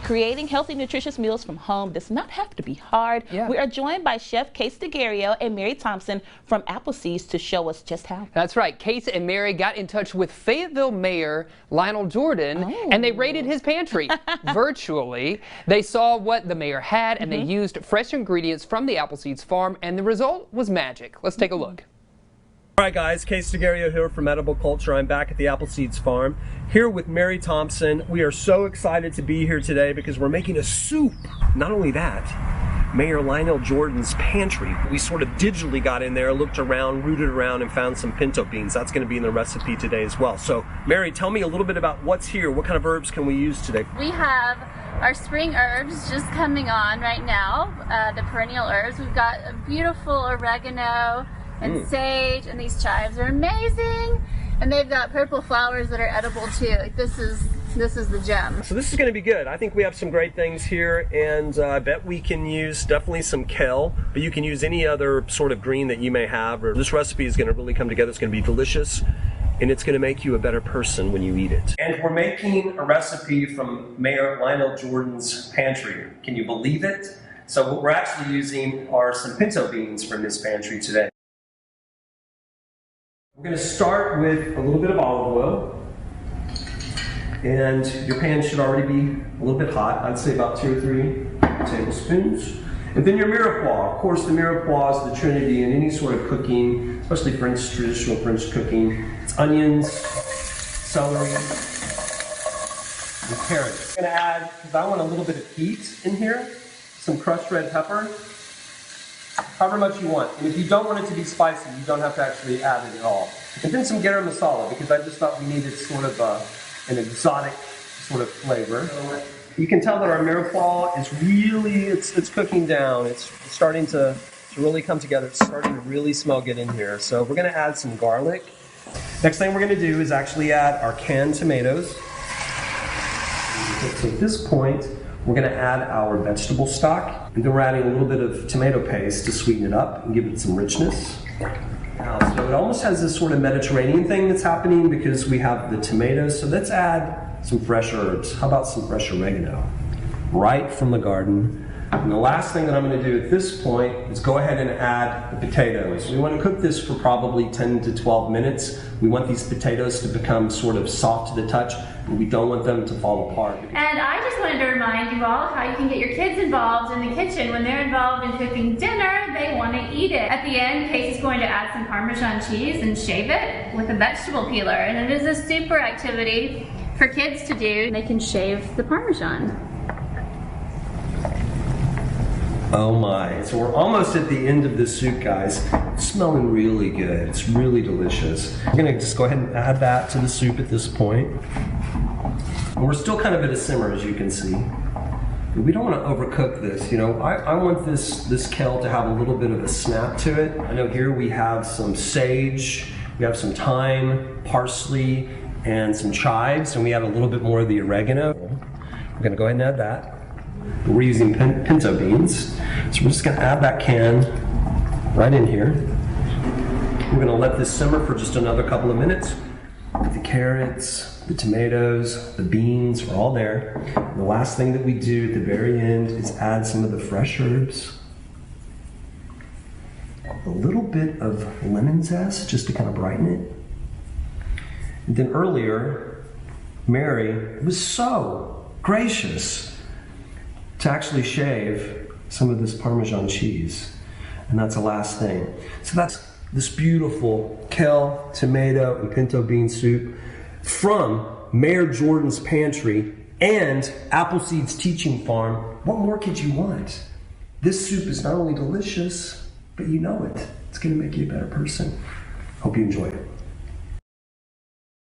Creating healthy, nutritious meals from home does not have to be hard. Yeah. We are joined by Chef Case DeGario and Mary Thompson from Appleseeds to show us just how. That's right. Case and Mary got in touch with Fayetteville Mayor Lionel Jordan, and they raided his pantry virtually. They saw what the mayor had, and they used fresh ingredients from the Appleseeds farm, and the result was magic. Let's take a look. All right, guys, Case DeGario here from Edible Culture. I'm back at the Appleseeds farm here with Mary Thompson. We are so excited to be here today because we're making a soup. Not only that, Mayor Lionel Jordan's pantry. We sort of digitally got in there, looked around, rooted around, and found some pinto beans. That's going to be in the recipe today as well. So, Mary, tell me a little bit about what's here. What kind of herbs can we use today? We have our spring herbs just coming on right now, the perennial herbs. We've got a beautiful oregano and sage, and these chives are amazing. And they've got purple flowers that are edible too. Like this is the gem. So this is going to be good. I think we have some great things here, and I bet we can use definitely some kale, but you can use any other sort of green that you may have. This recipe is going to really come together. It's going to be delicious, and it's going to make you a better person when you eat it. And we're making a recipe from Mayor Lionel Jordan's pantry. Can you believe it? So what we're actually using are some pinto beans from this pantry today. We're going to start with a little bit of olive oil, and your pan should already be a little bit hot. I'd say about 2 or 3 tablespoons. And then your mirepoix. Of course, the mirepoix is the trinity in any sort of cooking, especially traditional French cooking. It's onions, celery, and carrots. I'm going to add, because I want a little bit of heat in here, some crushed red pepper. However much you want. And if you don't want it to be spicy, you don't have to actually add it at all. And then some garam masala, because I just thought we needed sort of an exotic sort of flavor. You can tell that our mirepoix is really, it's cooking down. It's starting to really come together. It's starting to really smell good in here. So we're going to add some garlic. Next thing we're going to do is actually add our canned tomatoes. So at this point, we're going to add our vegetable stock, and then we're adding a little bit of tomato paste to sweeten it up and give it some richness. So it almost has this sort of Mediterranean thing that's happening because we have the tomatoes. So let's add some fresh herbs. How about some fresh oregano? Right from the garden. And the last thing that I'm going to do at this point is go ahead and add the potatoes. We want to cook this for probably 10 to 12 minutes. We want these potatoes to become sort of soft to the touch, but we don't want them to fall apart. And I just wanted to remind you all how you can get your kids involved in the kitchen. When they're involved in cooking dinner, they want to eat it. At the end, Case is going to add some Parmesan cheese and shave it with a vegetable peeler. And it is a super activity for kids to do. They can shave the Parmesan. Oh my, so we're almost at the end of this soup, guys. It's smelling really good. It's really delicious. We're gonna just go ahead and add that to the soup at this point. And we're still kind of at a simmer, as you can see. We don't want to overcook this, you know. I want this kale to have a little bit of a snap to it. I know here we have some sage, we have some thyme, parsley, and some chives, and we add a little bit more of the oregano. We're gonna go ahead and add that. We're using pinto beans, so we're just going to add that can right in here. We're going to let this simmer for just another couple of minutes. The carrots, the tomatoes, the beans are all there. And the last thing that we do at the very end is add some of the fresh herbs. A little bit of lemon zest just to kind of brighten it. And then earlier, Mary was so gracious to actually shave some of this Parmesan cheese. And that's the last thing. So that's this beautiful kale, tomato, and pinto bean soup from Mayor Jordan's pantry and Appleseeds Teaching Farm. What more could you want? This soup is not only delicious, but you know it. It's gonna make you a better person. Hope you enjoy it.